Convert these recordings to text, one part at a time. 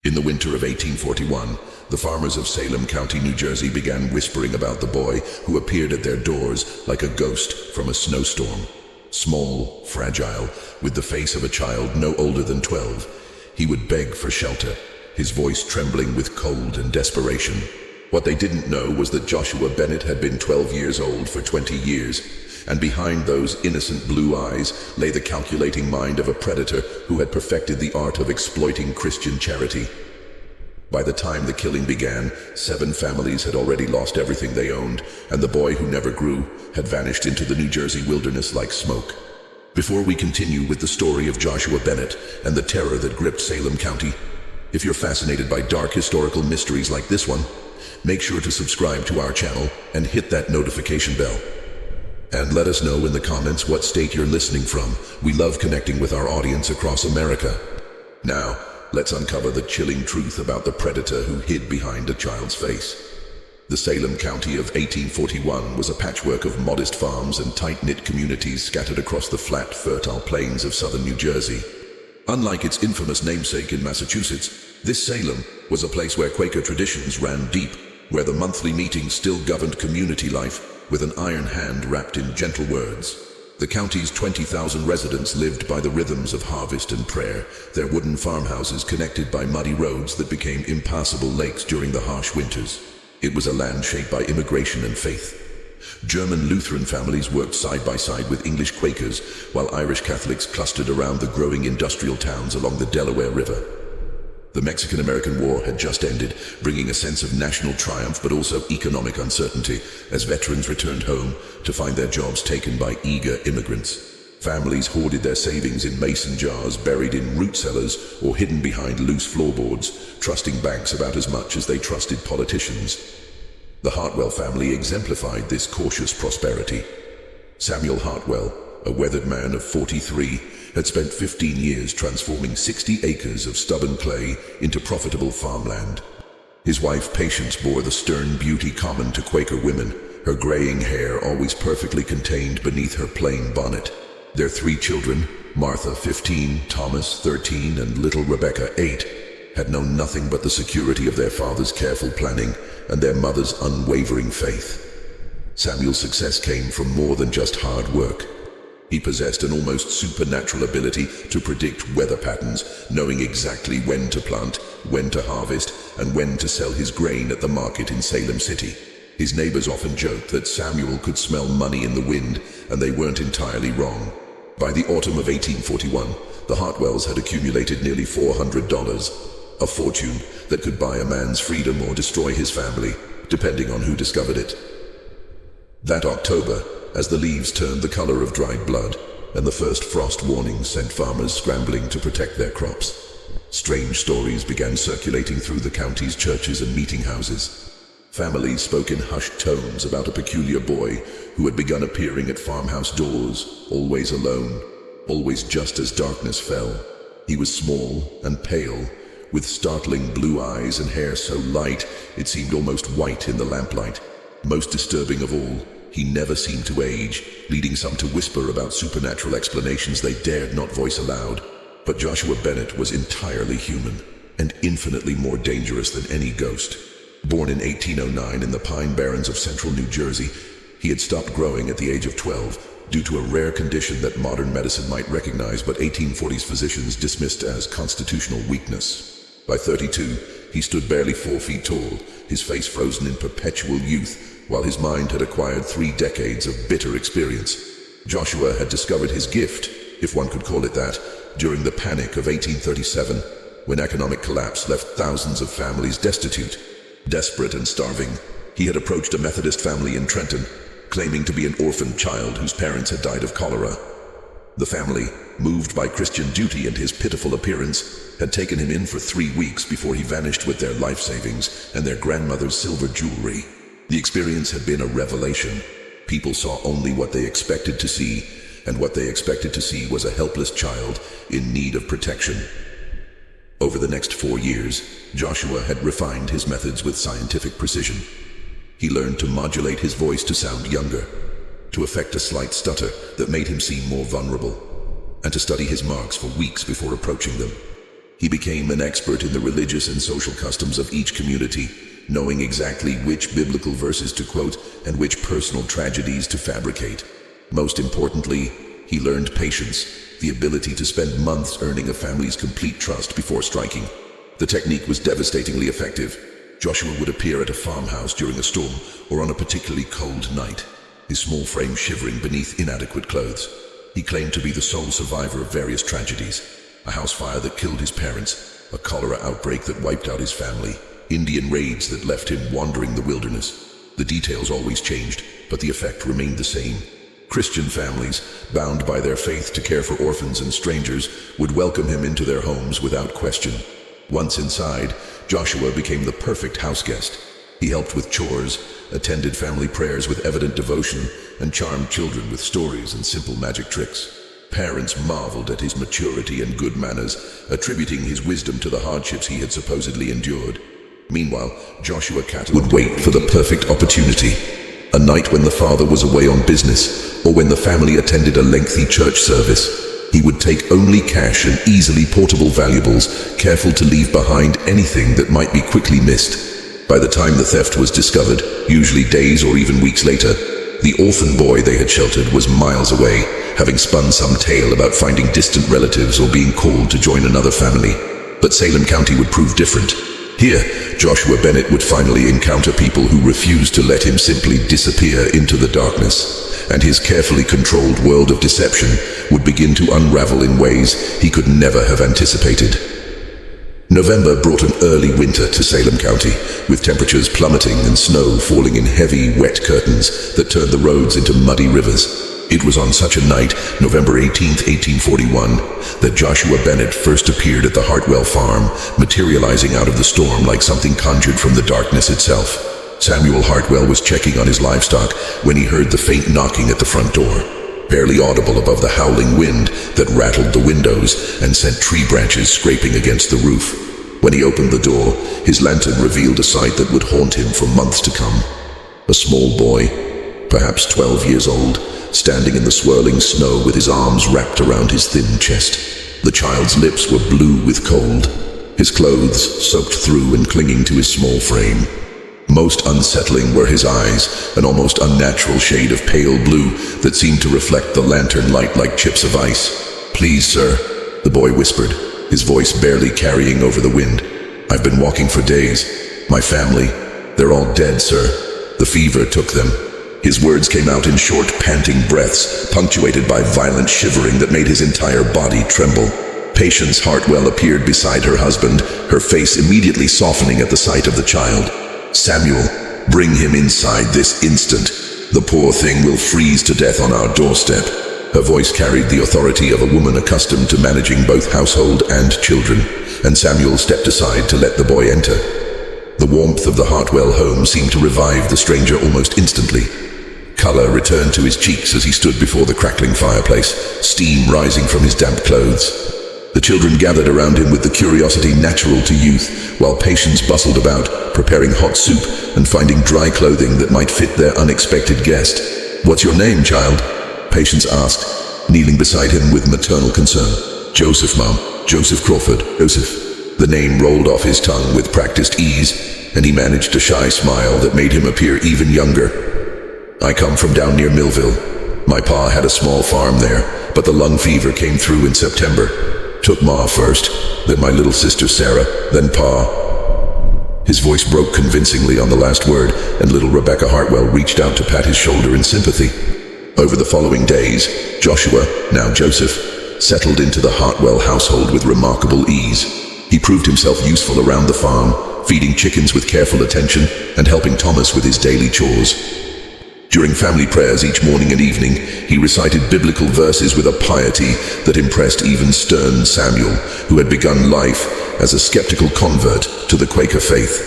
In the winter of 1841, the farmers of Salem County, New Jersey began whispering about the boy who appeared at their doors like a ghost from a snowstorm. Small, fragile, with the face of a child no older than 12, he would beg for shelter, his voice trembling with cold and desperation. What they didn't know was that Joshua Bennett had been 12 years old for 20 years, and behind those innocent blue eyes lay the calculating mind of a predator who had perfected the art of exploiting Christian charity. By the time the killing began, 7 families had already lost everything they owned, and the boy who never grew had vanished into the New Jersey wilderness like smoke. Before we continue with the story of Joshua Bennett and the terror that gripped Salem County, if you're fascinated by dark historical mysteries like this one, make sure to subscribe to our channel and hit that notification bell. And let us know in the comments what state you're listening from. We love connecting with our audience across America. Now, let's uncover the chilling truth about the predator who hid behind a child's face. The Salem County of 1841 was a patchwork of modest farms and tight-knit communities scattered across the flat, fertile plains of southern New Jersey. Unlike its infamous namesake in Massachusetts, this Salem was a place where Quaker traditions ran deep, where the monthly meetings still governed community life with an iron hand wrapped in gentle words. The county's 20,000 residents lived by the rhythms of harvest and prayer, their wooden farmhouses connected by muddy roads that became impassable lakes during the harsh winters. It was a land shaped by immigration and faith. German Lutheran families worked side by side with English Quakers, while Irish Catholics clustered around the growing industrial towns along the Delaware River. The Mexican-American War had just ended, bringing a sense of national triumph but also economic uncertainty as veterans returned home to find their jobs taken by eager immigrants. Families hoarded their savings in mason jars, buried in root cellars, or hidden behind loose floorboards, trusting banks about as much as they trusted politicians. The Hartwell family exemplified this cautious prosperity. Samuel Hartwell, a weathered man of 43, had spent 15 years transforming 60 acres of stubborn clay into profitable farmland. His wife Patience bore the stern beauty common to Quaker women, her graying hair always perfectly contained beneath her plain bonnet. Their 3 children, Martha 15, Thomas 13, and little Rebecca 8, had known nothing but the security of their father's careful planning and their mother's unwavering faith. Samuel's success came from more than just hard work. He possessed an almost supernatural ability to predict weather patterns, knowing exactly when to plant, when to harvest, and when to sell his grain at the market in Salem City. His neighbors often joked that Samuel could smell money in the wind, and they weren't entirely wrong. By the autumn of 1841, the Hartwells had accumulated nearly $400, a fortune that could buy a man's freedom or destroy his family, depending on who discovered it. That October, as the leaves turned the color of dried blood, and the first frost warnings sent farmers scrambling to protect their crops, strange stories began circulating through the county's churches and meeting houses. Families spoke in hushed tones about a peculiar boy who had begun appearing at farmhouse doors, always alone, always just as darkness fell. He was small and pale, with startling blue eyes and hair so light it seemed almost white in the lamplight. Most disturbing of all, he never seemed to age, leading some to whisper about supernatural explanations they dared not voice aloud. But Joshua Bennett was entirely human, and infinitely more dangerous than any ghost. Born in 1809 in the Pine Barrens of central New Jersey, he had stopped growing at the age of 12 due to a rare condition that modern medicine might recognize but 1840s physicians dismissed as constitutional weakness. By 32, he stood barely 4 feet tall, his face frozen in perpetual youth, while his mind had acquired 3 decades of bitter experience. Joshua had discovered his gift, if one could call it that, during the Panic of 1837, when economic collapse left thousands of families destitute. Desperate and starving, he had approached a Methodist family in Trenton, claiming to be an orphan child whose parents had died of cholera. The family, moved by Christian duty and his pitiful appearance, had taken him in for 3 weeks before he vanished with their life savings and their grandmother's silver jewelry. The experience had been a revelation. People saw only what they expected to see, and what they expected to see was a helpless child in need of protection. Over the next 4 years, Joshua had refined his methods with scientific precision. He learned to modulate his voice to sound younger, to affect a slight stutter that made him seem more vulnerable, and to study his marks for weeks before approaching them. He became an expert in the religious and social customs of each community, knowing exactly which biblical verses to quote and which personal tragedies to fabricate. Most importantly, he learned patience, the ability to spend months earning a family's complete trust before striking. The technique was devastatingly effective. Joshua would appear at a farmhouse during a storm or on a particularly cold night, his small frame shivering beneath inadequate clothes. He claimed to be the sole survivor of various tragedies: a house fire that killed his parents, a cholera outbreak that wiped out his family, Indian raids that left him wandering the wilderness. The details always changed, but the effect remained the same. Christian families, bound by their faith to care for orphans and strangers, would welcome him into their homes without question. Once inside, Joshua became the perfect house guest. He helped with chores, attended family prayers with evident devotion, and charmed children with stories and simple magic tricks. Parents marveled at his maturity and good manners, attributing his wisdom to the hardships he had supposedly endured. Meanwhile, Joshua would wait for the perfect opportunity. A night when the father was away on business, or when the family attended a lengthy church service. He would take only cash and easily portable valuables, careful to leave behind anything that might be quickly missed. By the time the theft was discovered, usually days or even weeks later, the orphan boy they had sheltered was miles away, having spun some tale about finding distant relatives or being called to join another family. But Salem County would prove different. Here, Joshua Bennett would finally encounter people who refused to let him simply disappear into the darkness, and his carefully controlled world of deception would begin to unravel in ways he could never have anticipated. November brought an early winter to Salem County, with temperatures plummeting and snow falling in heavy, wet curtains that turned the roads into muddy rivers. It was on such a night, November 18th, 1841, that Joshua Bennett first appeared at the Hartwell farm, materializing out of the storm like something conjured from the darkness itself. Samuel Hartwell was checking on his livestock when he heard the faint knocking at the front door, barely audible above the howling wind that rattled the windows and sent tree branches scraping against the roof. When he opened the door, his lantern revealed a sight that would haunt him for months to come. A small boy, perhaps 12 years old, standing in the swirling snow with his arms wrapped around his thin chest. The child's lips were blue with cold, his clothes soaked through and clinging to his small frame. Most unsettling were his eyes, an almost unnatural shade of pale blue that seemed to reflect the lantern light like chips of ice. "Please, sir," the boy whispered, his voice barely carrying over the wind. "I've been walking for days. My family, they're all dead, sir. The fever took them." His words came out in short, panting breaths, punctuated by violent shivering that made his entire body tremble. Patience Hartwell appeared beside her husband, her face immediately softening at the sight of the child. "Samuel, bring him inside this instant. The poor thing will freeze to death on our doorstep." Her voice carried the authority of a woman accustomed to managing both household and children, and Samuel stepped aside to let the boy enter. The warmth of the Hartwell home seemed to revive the stranger almost instantly. Color returned to his cheeks as he stood before the crackling fireplace, steam rising from his damp clothes. The children gathered around him with the curiosity natural to youth, while Patience bustled about, preparing hot soup and finding dry clothing that might fit their unexpected guest. "What's your name, child?" Patience asked, kneeling beside him with maternal concern. "Joseph, Mom. Joseph Crawford. Joseph." The name rolled off his tongue with practiced ease, and he managed a shy smile that made him appear even younger. "I come from down near Millville. My pa had a small farm there, but the lung fever came through in September. Took Ma first, then my little sister Sarah, then Pa." His voice broke convincingly on the last word, and little Rebecca Hartwell reached out to pat his shoulder in sympathy. Over the following days, Joshua, now Joseph, settled into the Hartwell household with remarkable ease. He proved himself useful around the farm, feeding chickens with careful attention and helping Thomas with his daily chores. During family prayers each morning and evening, he recited biblical verses with a piety that impressed even stern Samuel, who had begun life as a skeptical convert to the Quaker faith.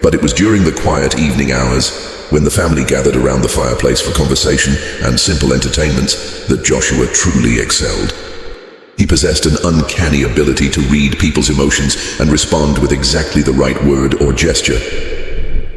But it was during the quiet evening hours, when the family gathered around the fireplace for conversation and simple entertainments, that Joshua truly excelled. He possessed an uncanny ability to read people's emotions and respond with exactly the right word or gesture.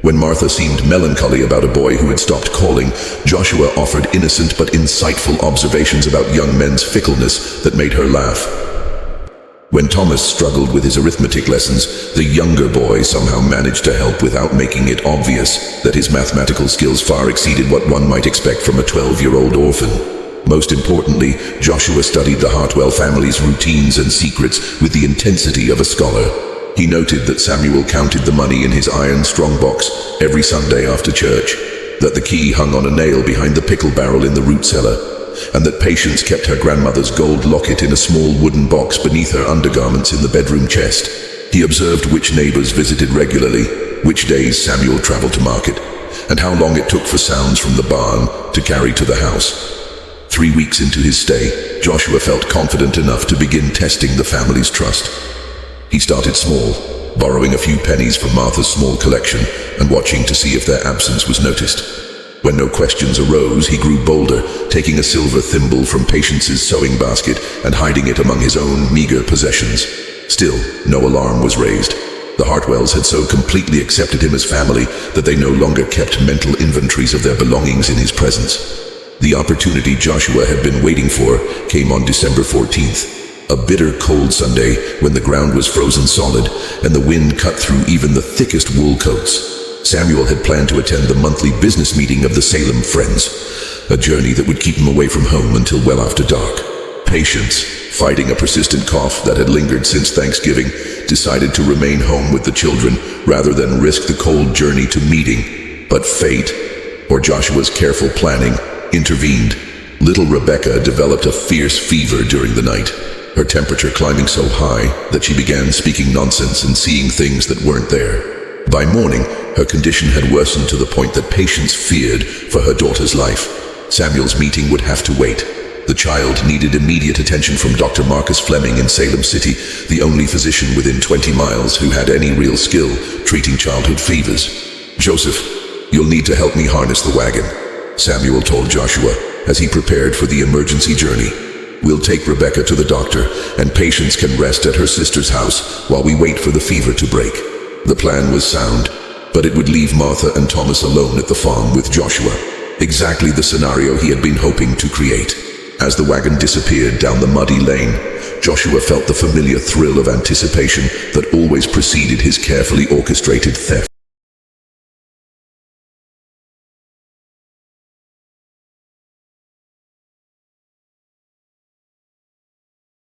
When Martha seemed melancholy about a boy who had stopped calling, Joshua offered innocent but insightful observations about young men's fickleness that made her laugh. When Thomas struggled with his arithmetic lessons, the younger boy somehow managed to help without making it obvious that his mathematical skills far exceeded what one might expect from a 12-year-old orphan. Most importantly, Joshua studied the Hartwell family's routines and secrets with the intensity of a scholar. He noted that Samuel counted the money in his iron strongbox every Sunday after church, that the key hung on a nail behind the pickle barrel in the root cellar, and that Patience kept her grandmother's gold locket in a small wooden box beneath her undergarments in the bedroom chest. He observed which neighbors visited regularly, which days Samuel traveled to market, and how long it took for sounds from the barn to carry to the house. 3 weeks into his stay, Joshua felt confident enough to begin testing the family's trust. He started small, borrowing a few pennies from Martha's small collection and watching to see if their absence was noticed. When no questions arose, he grew bolder, taking a silver thimble from Patience's sewing basket and hiding it among his own meager possessions. Still, no alarm was raised. The Hartwells had so completely accepted him as family that they no longer kept mental inventories of their belongings in his presence. The opportunity Joshua had been waiting for came on December 14th, a bitter cold Sunday when the ground was frozen solid and the wind cut through even the thickest wool coats. Samuel had planned to attend the monthly business meeting of the Salem Friends, a journey that would keep him away from home until well after dark. Patience, fighting a persistent cough that had lingered since Thanksgiving, decided to remain home with the children rather than risk the cold journey to meeting. But fate, or Joshua's careful planning, intervened. Little Rebecca developed a fierce fever during the night, her temperature climbing so high that she began speaking nonsense and seeing things that weren't there. By morning, her condition had worsened to the point that Patience feared for her daughter's life. Samuel's meeting would have to wait. The child needed immediate attention from Dr. Marcus Fleming in Salem City, the only physician within 20 miles who had any real skill treating childhood fevers. "Joseph, you'll need to help me harness the wagon," Samuel told Joshua as he prepared for the emergency journey. "We'll take Rebecca to the doctor, and Patience can rest at her sister's house while we wait for the fever to break." The plan was sound, but it would leave Martha and Thomas alone at the farm with Joshua. Exactly the scenario he had been hoping to create. As the wagon disappeared down the muddy lane, Joshua felt the familiar thrill of anticipation that always preceded his carefully orchestrated theft.